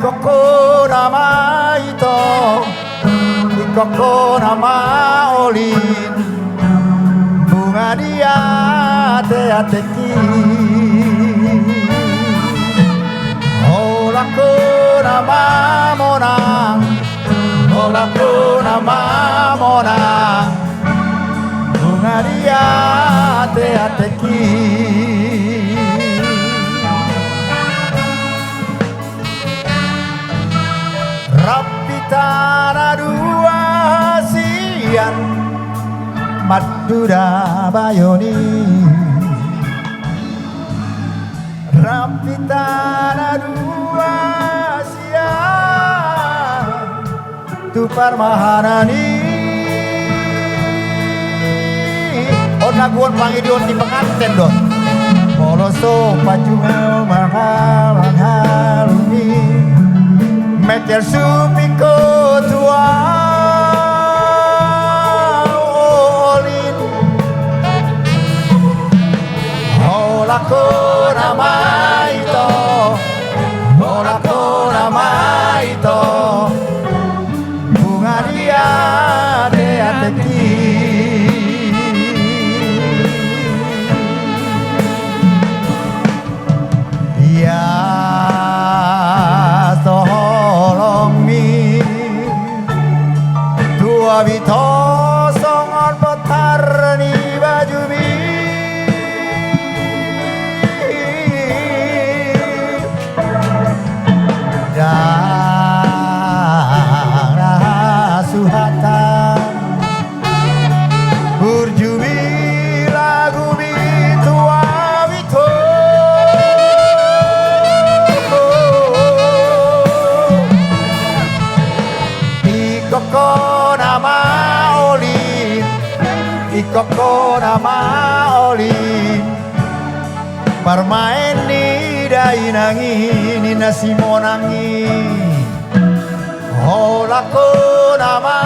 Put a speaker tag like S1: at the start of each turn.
S1: Ikoko nama ito, ikoko nama olin, bunga dia ate-ateki. Olako nama monang, olako nama monang, bunga dia ate-ateki. Rapitana dua sian Madura Bayoni. Rapitana dua sian Tu Parmahanani. Onaguan pangidion di pengantin dong. Moloso pacungal mahal haluni. Mekel supiko tua olin. Olako nama ito, olako nama ito, bunga dia ate-ateki. Ya Vito songon potar ni baju mi. Darah suhatan burjumi lagu mi tua Vito. Ikoko nama olin, ikoko nama olin, bermain di dainangi ni nasi monangi. Olako nama